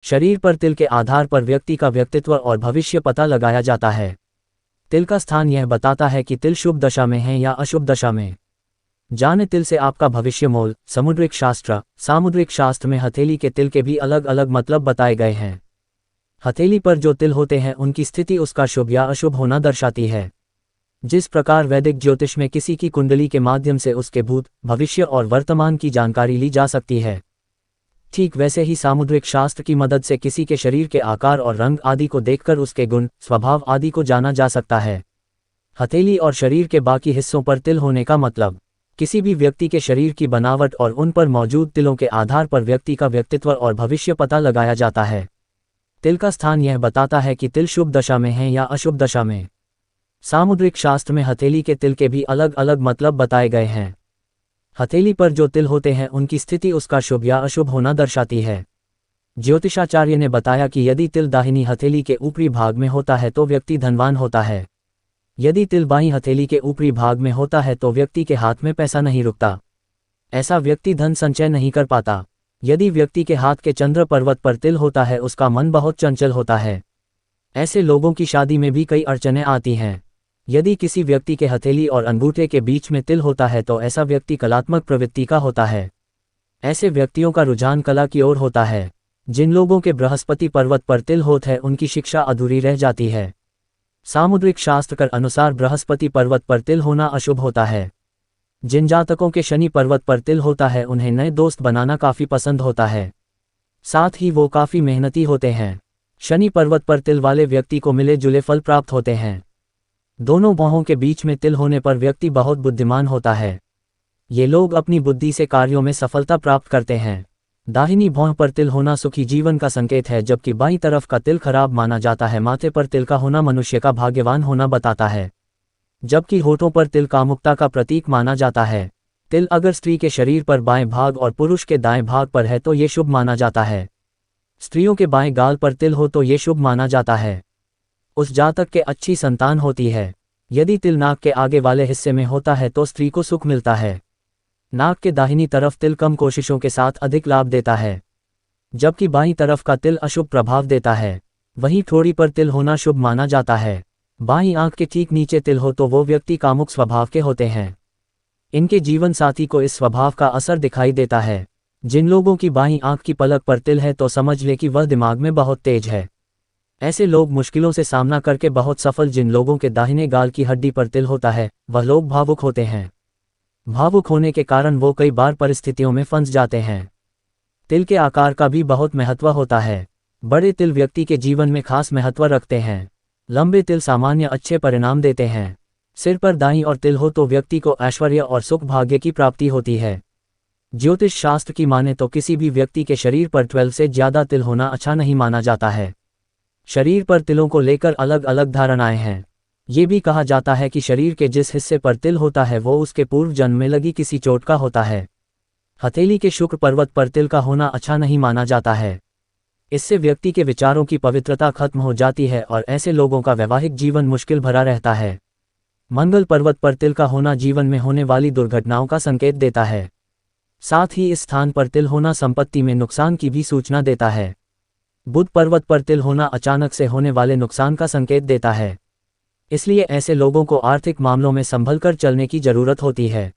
शरीर पर तिल के आधार पर व्यक्ति का व्यक्तित्व और भविष्य पता लगाया जाता है। तिल का स्थान यह बताता है कि तिल शुभ दशा में है या अशुभ दशा में। जाने तिल से आपका भविष्य मोल। सामुद्रिक शास्त्र में हथेली के तिल के भी अलग अलग मतलब बताए गए हैं। हथेली पर जो तिल होते हैं उनकी स्थिति उसका शुभ या अशुभ होना दर्शाती है। जिस प्रकार वैदिक ज्योतिष में किसी की कुंडली के माध्यम से उसके भूत, भविष्य और वर्तमान की जानकारी ली जा सकती है, ठीक वैसे ही सामुद्रिक शास्त्र की मदद से किसी के शरीर के आकार और रंग आदि को देखकर उसके गुण, स्वभाव आदि को जाना जा सकता है। हथेली और शरीर के बाकी हिस्सों पर तिल होने का मतलब किसी भी व्यक्ति के शरीर की बनावट और उन पर मौजूद तिलों के आधार पर व्यक्ति का व्यक्तित्व और भविष्य पता लगाया जाता है। तिल का स्थान यह बताता है कि तिल शुभ दशा में है या अशुभ दशा में। सामुद्रिक शास्त्र में हथेली के तिल के भी अलग अलग मतलब बताए गए हैं। हथेली पर जो तिल होते हैं उनकी स्थिति उसका शुभ या अशुभ होना दर्शाती है। ज्योतिषाचार्य ने बताया कि यदि तिल दाहिनी हथेली के ऊपरी भाग में होता है तो व्यक्ति धनवान होता है। यदि तिल बाईं हथेली के ऊपरी भाग में होता है तो व्यक्ति के हाथ में पैसा नहीं रुकता। ऐसा व्यक्ति धन संचय नहीं कर पाता। यदि व्यक्ति के हाथ के चंद्र पर्वत पर तिल होता है उसका मन बहुत चंचल होता है। ऐसे लोगों की शादी में भी कई अड़चनें आती हैं। यदि किसी व्यक्ति के हथेली और अंगूठे के बीच में तिल होता है तो ऐसा व्यक्ति कलात्मक प्रवृत्ति का होता है। ऐसे व्यक्तियों का रुझान कला की ओर होता है। जिन लोगों के बृहस्पति पर्वत पर तिल होता है उनकी शिक्षा अधूरी रह जाती है। सामुद्रिक शास्त्र के अनुसार बृहस्पति पर्वत पर तिल होना अशुभ होता है। जिन जातकों के शनि पर्वत पर तिल होता है उन्हें नए दोस्त बनाना काफ़ी पसंद होता है। साथ ही वो काफ़ी मेहनती होते हैं। शनि पर्वत पर तिल वाले व्यक्ति को मिले जुले फल प्राप्त होते हैं। दोनों बाहों के बीच में तिल होने पर व्यक्ति बहुत बुद्धिमान होता है। ये लोग अपनी बुद्धि से कार्यों में सफलता प्राप्त करते हैं। दाहिनी भौं पर तिल होना सुखी जीवन का संकेत है, जबकि बाईं तरफ का तिल खराब माना जाता है। माथे पर तिल का होना मनुष्य का भाग्यवान होना बताता है, जबकि होठों पर तिल कामुकता का प्रतीक माना जाता है। तिल अगर स्त्री के शरीर पर बाएं भाग और पुरुष के दाएं भाग पर है तो ये शुभ माना जाता है। स्त्रियों के बाएं गाल पर तिल हो तो ये शुभ माना जाता है। उस जातक के अच्छी संतान होती है। यदि तिल नाक के आगे वाले हिस्से में होता है तो स्त्री को सुख मिलता है। नाक के दाहिनी तरफ तिल कम कोशिशों के साथ अधिक लाभ देता है, जबकि बाईं तरफ का तिल अशुभ प्रभाव देता है। वहीं ठोड़ी पर तिल होना शुभ माना जाता है। बाईं आंख के ठीक नीचे तिल हो तो वो व्यक्ति कामुक स्वभाव के होते हैं। इनके जीवन साथी को इस स्वभाव का असर दिखाई देता है। जिन लोगों की बाईं आंख की पलक पर तिल है तो समझ ले कि वह दिमाग में बहुत तेज है। ऐसे लोग मुश्किलों से सामना करके बहुत सफल। जिन लोगों के दाहिने गाल की हड्डी पर तिल होता है वह लोग भावुक होते हैं। भावुक होने के कारण वो कई बार परिस्थितियों में फंस जाते हैं। तिल के आकार का भी बहुत महत्व होता है। बड़े तिल व्यक्ति के जीवन में खास महत्व रखते हैं। लंबे तिल सामान्य अच्छे परिणाम देते हैं। सिर पर दाईं ओर तिल हो तो व्यक्ति को ऐश्वर्य और सुख भाग्य की प्राप्ति होती है। ज्योतिष शास्त्र की माने तो किसी भी व्यक्ति के शरीर पर 12 से ज्यादा तिल होना अच्छा नहीं माना जाता है। शरीर पर तिलों को लेकर अलग अलग धारणाएं हैं। ये भी कहा जाता है कि शरीर के जिस हिस्से पर तिल होता है वो उसके पूर्व जन्म में लगी किसी चोट का होता है। हथेली के शुक्र पर्वत पर तिल का होना अच्छा नहीं माना जाता है। इससे व्यक्ति के विचारों की पवित्रता खत्म हो जाती है और ऐसे लोगों का वैवाहिक जीवन मुश्किल भरा रहता है। मंगल पर्वत पर तिल का होना जीवन में होने वाली दुर्घटनाओं का संकेत देता है। साथ ही इस स्थान पर तिल होना संपत्ति में नुकसान की भी सूचना देता है। बुध पर्वत पर तिल होना अचानक से होने वाले नुकसान का संकेत देता है। इसलिए ऐसे लोगों को आर्थिक मामलों में संभल कर चलने की जरूरत होती है।